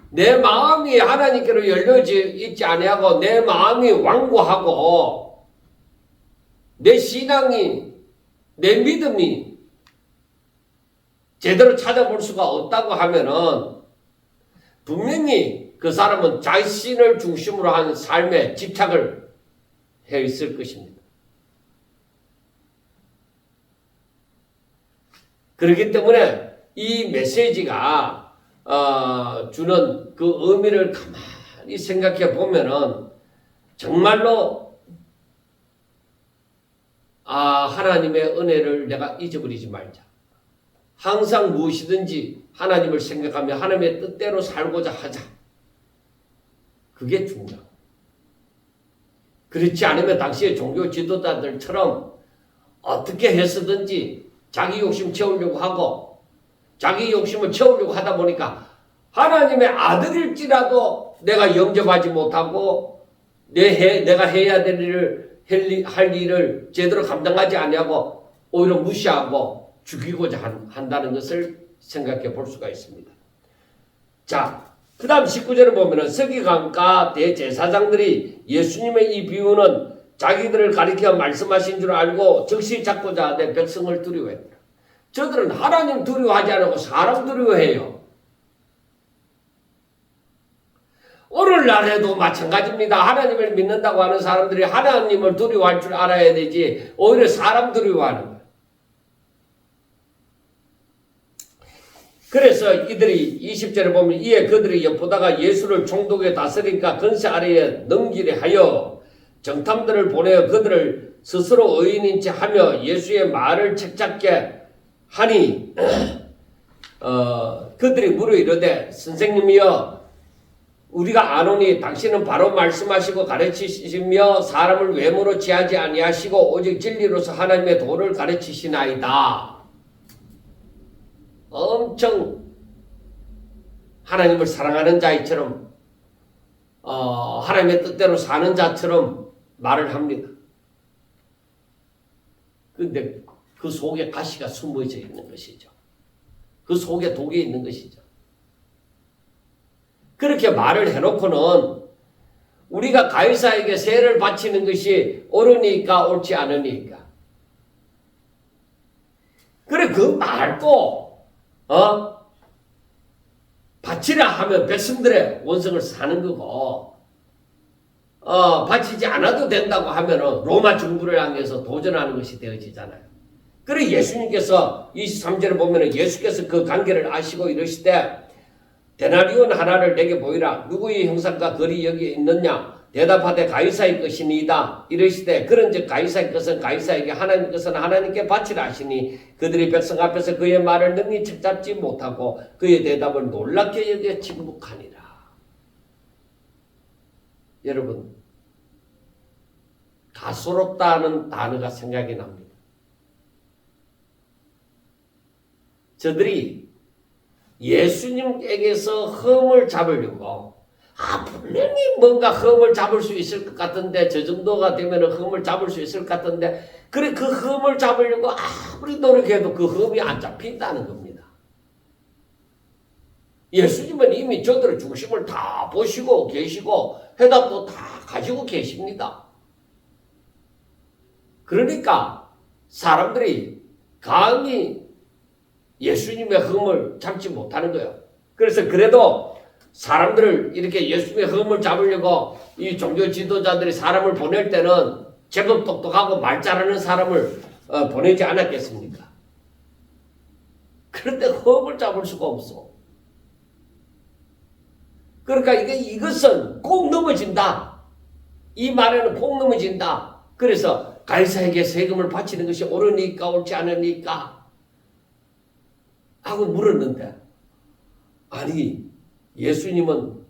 내 마음이 하나님께로 열려져 있지 아니하고 내 마음이 완고하고 내 신앙이 내 믿음이 제대로 찾아볼 수가 없다고 하면은 분명히 그 사람은 자신을 중심으로 한 삶에 집착을 해 있을 것입니다. 그렇기 때문에 이 메시지가 주는 그 의미를 가만히 생각해 보면은 정말로 하나님의 은혜를 내가 잊어버리지 말자. 항상 무엇이든지 하나님을 생각하며 하나님의 뜻대로 살고자 하자. 그게 중요하다. 그렇지 않으면 당시의 종교 지도자들처럼 어떻게 해서든지 자기 욕심 채우려고 하고 자기 욕심을 채우려고 하다 보니까 하나님의 아들일지라도 내가 영접하지 못하고 내가 해야 될 일을 할 일을 제대로 감당하지 아니하고 오히려 무시하고 죽이고자 한다는 것을 생각해 볼 수가 있습니다. 자, 그 다음 19절을 보면은 서기관과 대제사장들이 예수님의 이 비유는 자기들을 가리켜 말씀하신 줄 알고 즉시 잡고자 하되 백성을 두려워했더라. 저들은 하나님 두려워하지 않고 사람 두려워해요. 오늘날에도 마찬가지입니다. 하나님을 믿는다고 하는 사람들이 하나님을 두려워할 줄 알아야 되지 오히려 사람 두려워하는 거예요. 그래서 이들이 20절에 보면 이에 그들이 엿보다가 예수를 총독에 다스리니까 건세 아래에 넘기려 하여 정탐들을 보내어 그들을 스스로 의인인 채 하며 예수의 말을 책잡게 하니 그들이 물어 이르되 선생님이여 우리가 아노니 당신은 바로 말씀하시고 가르치시며 사람을 외모로 취하지 아니하시고 오직 진리로서 하나님의 도를 가르치시나이다. 엄청 하나님을 사랑하는 자처럼 하나님의 뜻대로 사는 자처럼 말을 합니다. 그런데 그 속에 가시가 숨어져 있는 것이죠. 그 속에 독이 있는 것이죠. 그렇게 말을 해놓고는 우리가 가이사에게 세를 바치는 것이 옳으니까 옳지 않으니까. 그래 그 말도 바치라 하면 백성들의 원성을 사는 거고 바치지 않아도 된다고 하면 로마 정부를 향해서 도전하는 것이 되어지잖아요. 그래 예수님께서 23절에 보면 예수께서 그 관계를 아시고 이러시되 데나리온 하나를 내게 보이라. 누구의 형상과 글이 여기 있느냐? 대답하되 가이사의 것이니이다. 이러시되 그런즉 가이사의 것은 가이사에게 하나님 것은 하나님께 바치라 하시니 그들이 백성 앞에서 그의 말을 능히 책잡지 못하고 그의 대답을 놀랍게 여겨 침묵하니라. 여러분 가소롭다는 단어가 생각이 납니다. 저들이 예수님에게서 흠을 잡으려고 분명히 뭔가 흠을 잡을 수 있을 것 같은데 저 정도가 되면 흠을 잡을 수 있을 것 같은데 그래 그 흠을 잡으려고 아무리 노력해도 그 흠이 안 잡힌다는 겁니다. 예수님은 이미 저들의 중심을 다 보시고 계시고 해답도 다 가지고 계십니다. 그러니까 사람들이 감히 예수님의 흠을 잡지 못하는 거예요. 그래서 그래도 사람들을 이렇게 예수님의 흠을 잡으려고 이 종교 지도자들이 사람을 보낼 때는 제법 똑똑하고 말 잘하는 사람을 보내지 않았겠습니까? 그런데 흠을 잡을 수가 없어. 그러니까 이것은 꼭 넘어진다. 이 말에는 꼭 넘어진다. 그래서 가이사에게 세금을 바치는 것이 옳으니까 옳지 않으니까 하고 물었는데 아니 예수님은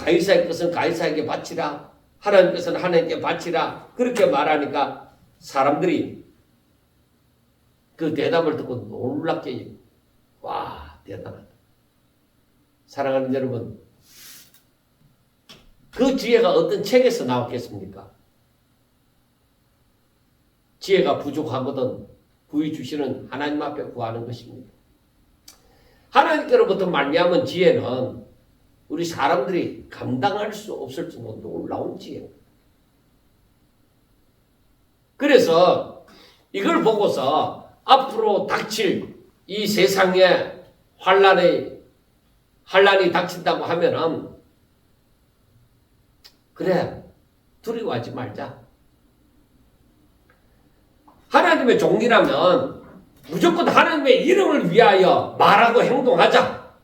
가이사의 것은 가이사에게 바치라 하나님 것은 하나님께 바치라 그렇게 말하니까 사람들이 그 대답을 듣고 놀랍게 와 대단하다. 사랑하는 여러분 그 지혜가 어떤 책에서 나왔겠습니까? 지혜가 부족하거든 구해 주시는 하나님 앞에 구하는 것입니다. 하나님께로부터 말미암은 지혜는 우리 사람들이 감당할 수 없을 정도로 놀라운 지혜입니다. 그래서 이걸 보고서 앞으로 닥칠 이 세상에 환란이 닥친다고 하면은 그래 두려워하지 말자. 하나님의 종이라면 무조건 하나님의 이름을 위하여 말하고 행동하자.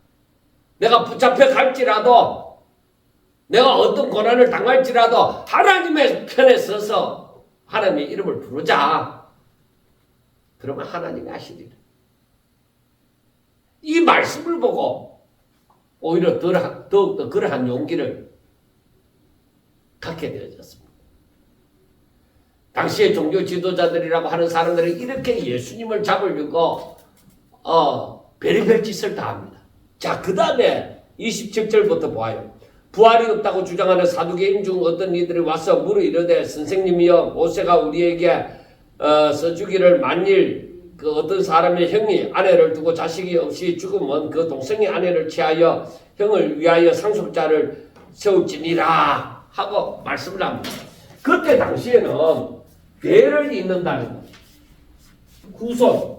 내가 붙잡혀 갈지라도 내가 어떤 고난을 당할지라도 하나님의 편에 서서 하나님의 이름을 부르자. 그러면 하나님이 하시리라. 이 말씀을 보고 오히려 더욱더 그러한 용기를 갖게 되어졌습니다. 당시의 종교 지도자들이라고 하는 사람들은 이렇게 예수님을 잡으려고 별의별 짓을 다 합니다. 자, 그 다음에 27절부터 보아요. 부활이 없다고 주장하는 사두개인 중 어떤 이들이 와서 물어 이르되 선생님이여 모세가 우리에게 써주기를 만일 그 어떤 사람의 형이 아내를 두고 자식이 없이 죽으면 그 동생의 아내를 취하여 형을 위하여 상속자를 세울지니라 하고 말씀을 합니다. 그때 당시에는 대를 잇는다는 것, 후손,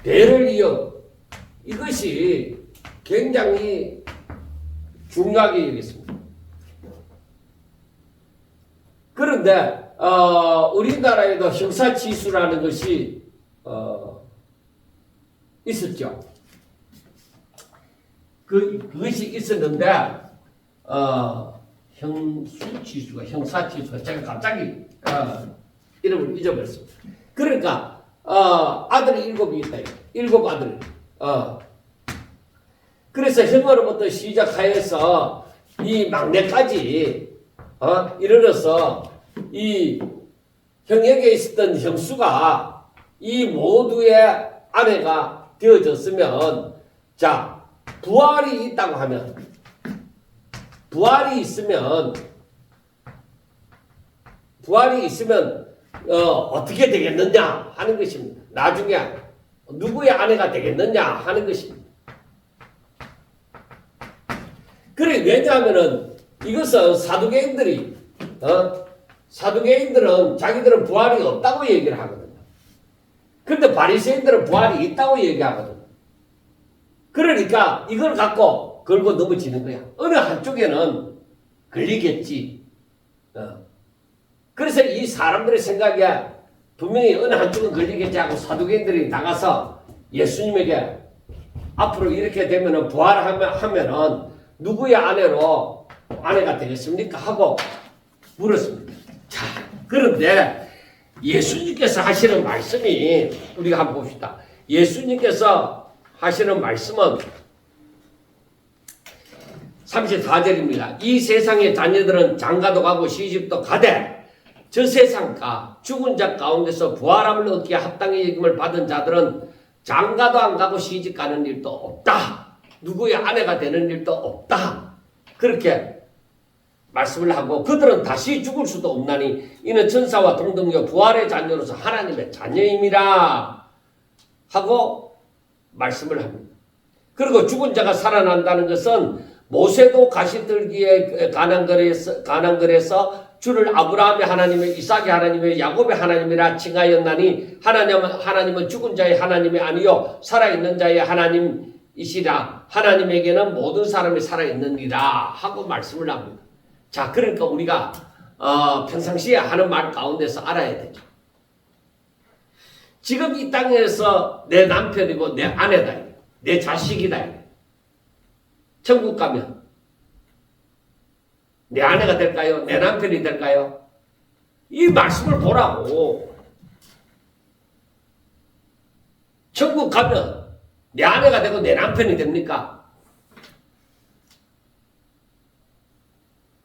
대를 이어 이것이 굉장히 중요하게 여겼습니다. 그런데 우리나라에도 형사치수라는 것이 있었죠. 그것이 있었는데 형사치수가 제가 갑자기 이름을 잊어버렸습니다. 그러니까 아들이 7이 있다. 7 아들. 그래서 형으로부터 시작하여서 이 막내까지 이르러서 이 형에게 있었던 형수가 이 모두의 아내가 되어졌으면, 자, 부활이 있다고 하면, 부활이 있으면 어떻게 되겠느냐 하는 것입니다. 나중에 누구의 아내가 되겠느냐 하는 것입니다. 그래, 왜냐하면은 이것은 사두개인들은 자기들은 부활이 없다고 얘기를 하거든요. 그런데 바리새인들은 부활이 있다고 얘기하거든요. 그러니까 이걸 갖고 걸고 넘어지는 거야. 어느 한쪽에는 걸리겠지. 그래서 이 사람들의 생각에 분명히 어느 한쪽은 걸리겠지 하고 사두개인들이 나가서 예수님에게 앞으로 이렇게 되면은 부활하면은 누구의 아내가 되겠습니까? 하고 물었습니다. 자, 그런데 예수님께서 하시는 말씀이 우리가 한번 봅시다. 예수님께서 하시는 말씀은 34절입니다. 이 세상의 자녀들은 장가도 가고 시집도 가되 저 세상과 죽은 자 가운데서 부활함을 얻기에 합당히 여김을 받은 자들은 장가도 안 가고 시집 가는 일도 없다. 누구의 아내가 되는 일도 없다. 그렇게 말씀을 하고 그들은 다시 죽을 수도 없나니 이는 천사와 동등여 부활의 자녀로서 하나님의 자녀임이라 하고 말씀을 합니다. 그리고 죽은 자가 살아난다는 것은 모세도 가시들기에 가난거리에서 주를 아브라함의 하나님의 이삭의 하나님의 야곱의 하나님이라 칭하였나니 하나님은 죽은 자의 하나님이 아니요 살아있는 자의 하나님이시라. 하나님에게는 모든 사람이 살아있느니라 하고 말씀을 합니다. 자, 그러니까 우리가 평상시에 하는 말 가운데서 알아야 되죠. 지금 이 땅에서 내 남편이고 내 아내다, 내 자식이다. 천국 가면 내 아내가 될까요? 내 남편이 될까요? 이 말씀을 보라고. 천국 가면 내 아내가 되고 내 남편이 됩니까?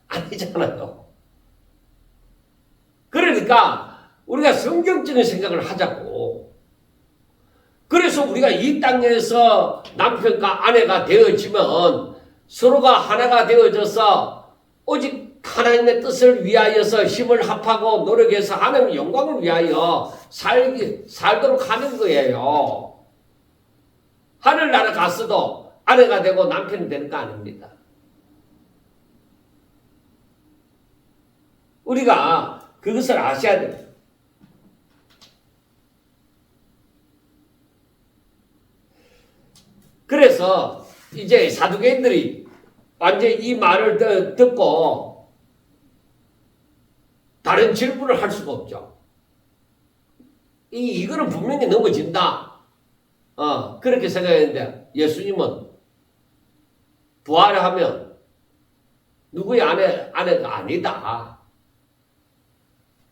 아니잖아요. 그러니까 우리가 성경적인 생각을 하자고. 그래서 우리가 이 땅에서 남편과 아내가 되어지면 서로가 하나가 되어져서 오직 하나님의 뜻을 위하여서 힘을 합하고 노력해서 하나님의 영광을 위하여 살도록 하는 거예요. 하늘나라 갔어도 아내가 되고 남편이 되는 거 아닙니다. 우리가 그것을 아셔야 됩니다. 그래서 이제 사두개인들이 완전히 이 말을 듣고 다른 질문을 할 수가 없죠. 이거는 분명히 넘어진다. 그렇게 생각했는데 예수님은 부활하면 누구의 아내가 아니다.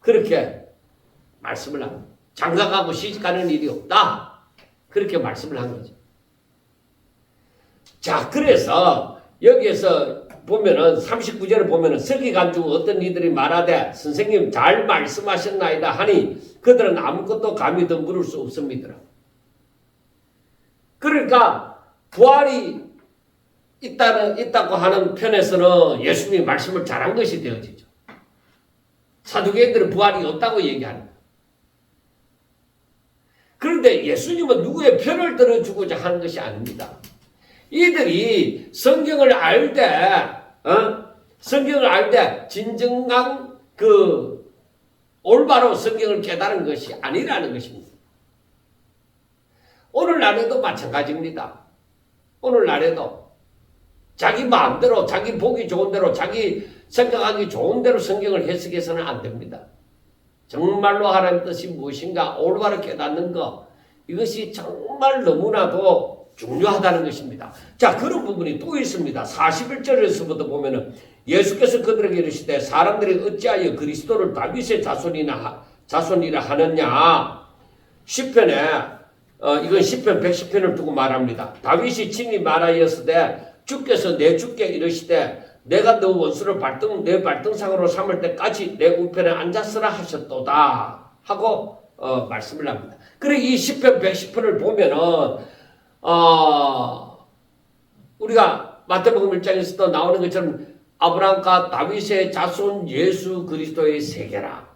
그렇게 말씀을 합니다. 장가가고 시집가는 일이 없다. 그렇게 말씀을 한 거죠. 자, 그래서 여기에서 보면은 39절을 보면은 서기관 중 어떤 이들이 말하되 선생님 잘 말씀하셨나이다 하니 그들은 아무것도 감히 더 물을 수 없습니다. 그러니까 부활이 있다고 하는 편에서는 예수님이 말씀을 잘한 것이 되어지죠. 사두개인들은 부활이 없다고 얘기하는 거예요. 그런데 예수님은 누구의 편을 들어주고자 하는 것이 아닙니다. 이들이 성경을 알 때 진정한 올바로 성경을 깨달은 것이 아니라는 것입니다. 오늘날에도 마찬가지입니다. 오늘날에도 자기 마음대로, 자기 보기 좋은 대로, 자기 생각하기 좋은 대로 성경을 해석해서는 안 됩니다. 정말로 하나님 뜻이 무엇인가 올바로 깨닫는 것, 이것이 정말 너무나도 중요하다는 것입니다. 자, 그런 부분이 또 있습니다. 41절에서부터 보면은 예수께서 그들에게 이르시되 사람들이 어찌하여 그리스도를 다윗의 자손이라 하느냐. 시편에 이건 시편 110편을 두고 말합니다. 다윗이 친히 말하였으되 주께서 내 주께 이르시되 내가 너 원수를 내 발등상으로 삼을 때까지 내 우편에 앉았으라 하셨도다 하고 말씀을 합니다. 그래 이 시편 110편을 보면은 우리가 마태복음 1장에서도 나오는 것처럼 아브라함과 다윗의 자손 예수 그리스도의 세계라.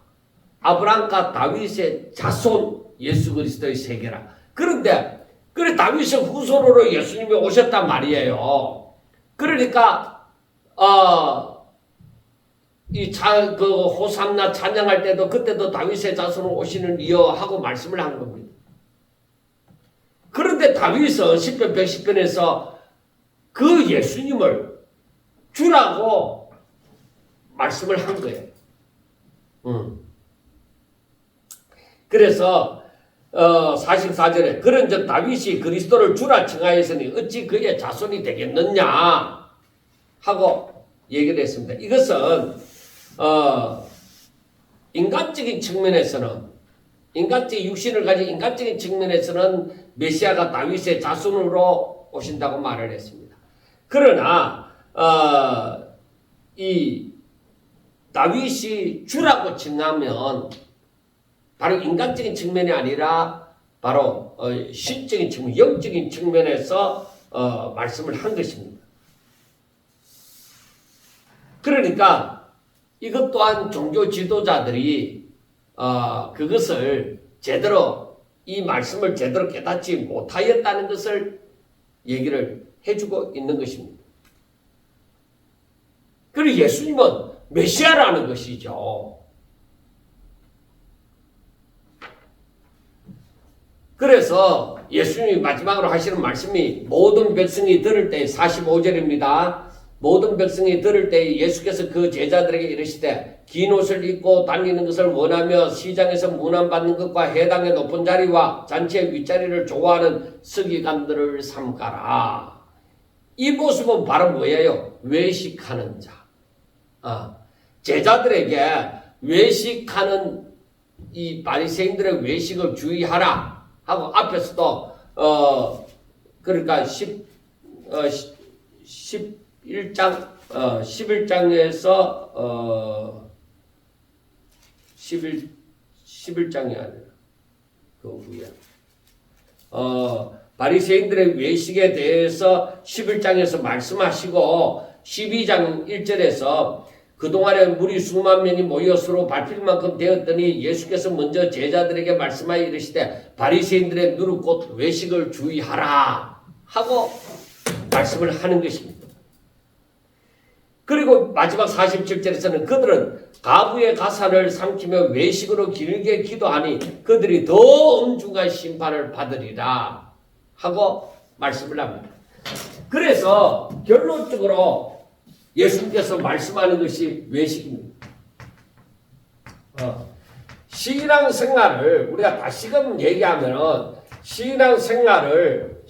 아브라함과 다윗의 자손 예수 그리스도의 세계라. 그런데 그래 다윗의 후손으로 예수님이 오셨단 말이에요. 그러니까 호산나 찬양할 때도 그때도 다윗의 자손으로 오시는 이여 하고 말씀을 한 겁니다. 그런데 다윗은 시편 110편에서 그 예수님을 주라고 말씀을 한 거예요. 그래서 44절에 그런즉 다윗이 그리스도를 주라 칭하였으니 어찌 그의 자손이 되겠느냐 하고 얘기를 했습니다. 이것은 인간적인 측면에서는 육신을 가진 인간적인 측면에서는 메시아가 다윗의 자손으로 오신다고 말을 했습니다. 그러나 이 다윗이 주라고 칭하면 바로 인간적인 측면이 아니라 바로 신적인 측면, 영적인 측면에서 말씀을 한 것입니다. 그러니까 이것 또한 종교 지도자들이 그것을 제대로 이 말씀을 제대로 깨닫지 못하였다는 것을 얘기를 해주고 있는 것입니다. 그리고 예수님은 메시아라는 것이죠. 그래서 예수님이 마지막으로 하시는 말씀이 모든 백성이 들을 때 45절입니다. 모든 백성이 들을 때 예수께서 그 제자들에게 이르시되 긴 옷을 입고 다니는 것을 원하며 시장에서 문안받는 것과 해당의 높은 자리와 잔치의 윗자리를 좋아하는 서기관들을 삼가라. 이 모습은 바로 뭐예요? 외식하는 자. 제자들에게 외식하는 이 바리새인들의 외식을 주의하라 하고 앞에서도 그러니까 11장에서 11장이 아니라 그 후에 바리새인들의 외식에 대해서 11장에서 말씀하시고 12장 1절에서 그동안에 무리 수만 명이 모여 서로 밟힐 만큼 되었더니 예수께서 먼저 제자들에게 말씀하여 이르시되 바리새인들의 누룩 곧 외식을 주의하라 하고 말씀을 하는 것입니다. 그리고 마지막 47절에서는 그들은 가부의 가산을 삼키며 외식으로 길게 기도하니 그들이 더 엄중한 심판을 받으리라 하고 말씀을 합니다. 그래서 결론적으로 예수님께서 말씀하는 것이 외식입니다. 신앙생활을 우리가 다시금 얘기하면은 신앙생활을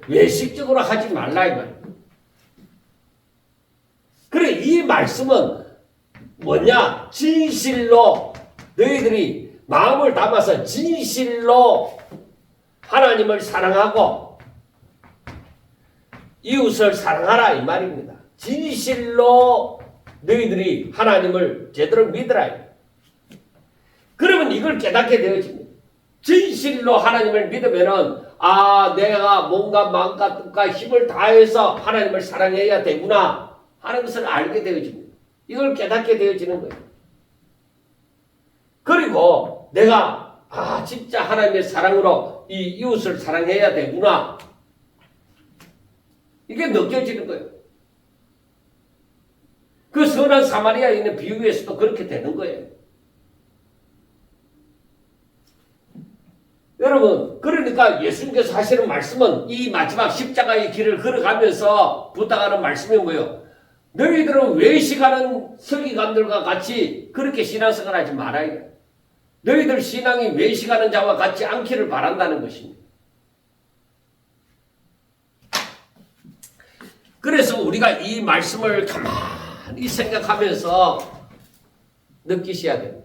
외식적으로 하지 말라 이 말이에요. 그래 이 말씀은 뭐냐? 진실로 너희들이 마음을 담아서 진실로 하나님을 사랑하고 이웃을 사랑하라 이 말입니다. 진실로 너희들이 하나님을 제대로 믿으라. 그러면 이걸 깨닫게 되어집니다. 진실로 하나님을 믿으면은 내가 뭔가 마음과 뜻과 힘을 다해서 하나님을 사랑해야 되구나 하는 것을 알게 되어집니다. 이걸 깨닫게 되어지는 거예요. 그리고 내가 진짜 하나님의 사랑으로 이 이웃을 사랑해야 되구나 이게 느껴지는 거예요. 그 선한 사마리아에 있는 비유에서도 그렇게 되는 거예요. 여러분, 그러니까 예수님께서 하시는 말씀은 이 마지막 십자가의 길을 걸어가면서 부탁하는 말씀이 뭐예요? 너희들은 외식하는 서기관들과 같이 그렇게 신앙생활 하지 말아야. 너희들 신앙이 외식하는 자와 같지 않기를 바란다는 것입니다. 그래서 우리가 이 말씀을 가만히 생각하면서 느끼셔야 됩니다.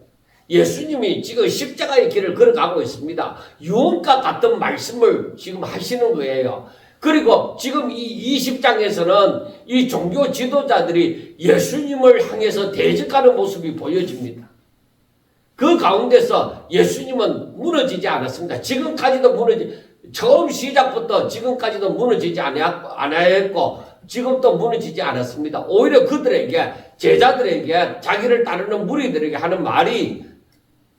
예수님이 지금 십자가의 길을 걸어가고 있습니다. 유언과 같은 말씀을 지금 하시는 거예요. 그리고 지금 이 20장에서는 이 종교 지도자들이 예수님을 향해서 대적하는 모습이 보여집니다. 그 가운데서 예수님은 무너지지 않았습니다. 지금까지도 처음 시작부터 지금까지도 무너지지 않았고 지금도 무너지지 않았습니다. 오히려 그들에게 제자들에게 자기를 따르는 무리들에게 하는 말이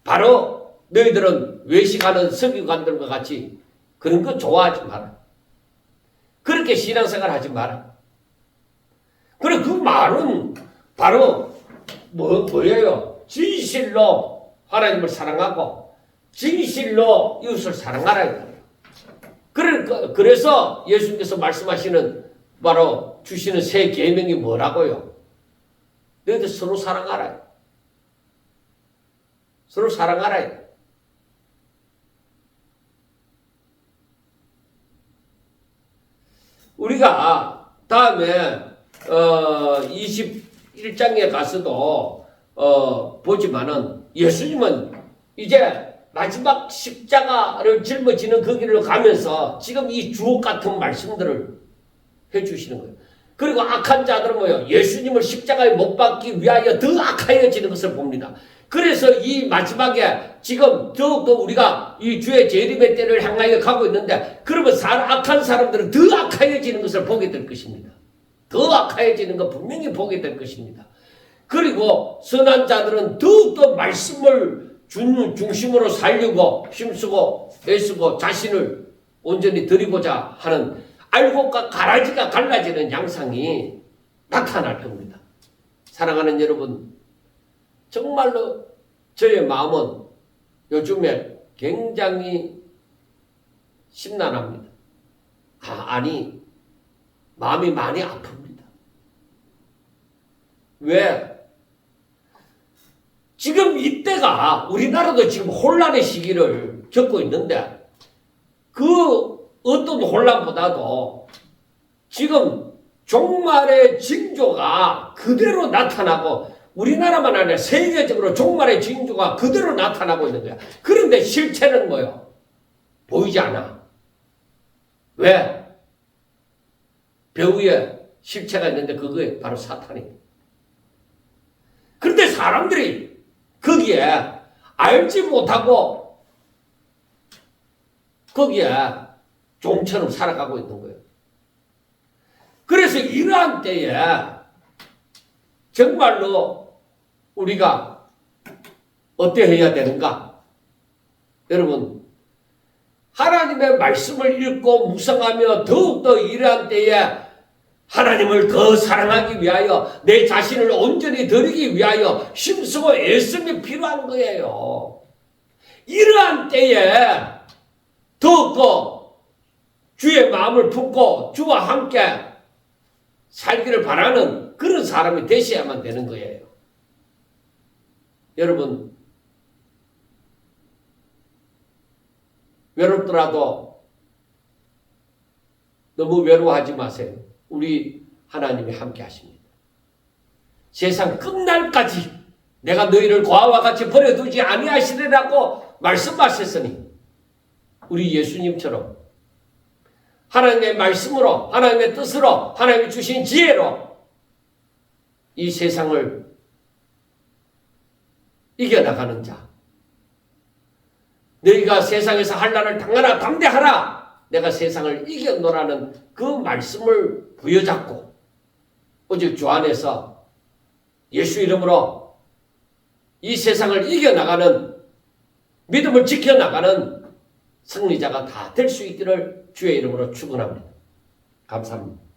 바로 너희들은 외식하는 서기관들과 같이 그런 거 좋아하지 마라. 그렇게 신앙생활 하지 마라. 그래 그 말은 바로 뭐예요? 진실로 하나님을 사랑하고 진실로 이웃을 사랑하라. 그래서 예수님께서 말씀하시는 바로 주시는 새 계명이 뭐라고요? 너희들 서로 사랑하라. 서로 사랑하라. 우리가 다음에 21장에 가서도 보지만은 예수님은 이제 마지막 십자가를 짊어지는 그 길을 가면서 지금 이 주옥 같은 말씀들을 해주시는 거예요. 그리고 악한 자들은 뭐예요? 예수님을 십자가에 못 박기 위하여 더 악하여지는 것을 봅니다. 그래서 이 마지막에 지금 더욱더 우리가 이 주의 재림의 때를 향하여 가고 있는데 그러면 악한 사람들은 더 악하여지는 것을 보게 될 것입니다. 더 악하여지는 것 분명히 보게 될 것입니다. 그리고 선한 자들은 더욱더 말씀을 중심으로 살려고 힘쓰고 애쓰고 자신을 온전히 드리고자 하는 알곡과 가라지가 갈라지는 양상이 나타날 겁니다. 사랑하는 여러분, 정말로 저의 마음은 요즘에 굉장히 심란합니다. 아니, 마음이 많이 아픕니다. 왜? 지금 이때가 우리나라도 지금 혼란의 시기를 겪고 있는데 그 어떤 혼란보다도 지금 종말의 징조가 그대로 나타나고 우리나라만 아니라 세계적으로 종말의 징조가 그대로 나타나고 있는 거야. 그런데 실체는 뭐예요? 보이지 않아. 왜? 배후에 실체가 있는데 그게 바로 사탄이에요. 그런데 사람들이 거기에 알지 못하고 거기에 종처럼 살아가고 있는 거예요. 그래서 이러한 때에 정말로 우리가 어떻게 해야 되는가? 여러분, 하나님의 말씀을 읽고 묵상하며 더욱더 이러한 때에 하나님을 더 사랑하기 위하여 내 자신을 온전히 드리기 위하여 힘쓰고 애씀이 필요한 거예요. 이러한 때에 더욱더 주의 마음을 품고 주와 함께 살기를 바라는 그런 사람이 되셔야만 되는 거예요. 여러분, 외롭더라도 너무 외로워하지 마세요. 우리 하나님이 함께 하십니다. 세상 끝날까지 내가 너희를 고아와 같이 버려두지 아니하시리라고 말씀하셨으니 우리 예수님처럼 하나님의 말씀으로, 하나님의 뜻으로, 하나님이 주신 지혜로 이 세상을 이겨나가는 자. 너희가 세상에서 환난을 당하나 담대하라. 내가 세상을 이겨노라는 그 말씀을 부여잡고 오직 주 안에서 예수 이름으로 이 세상을 이겨나가는, 믿음을 지켜나가는 승리자가 다 될 수 있기를 주의 이름으로 축원합니다. 감사합니다.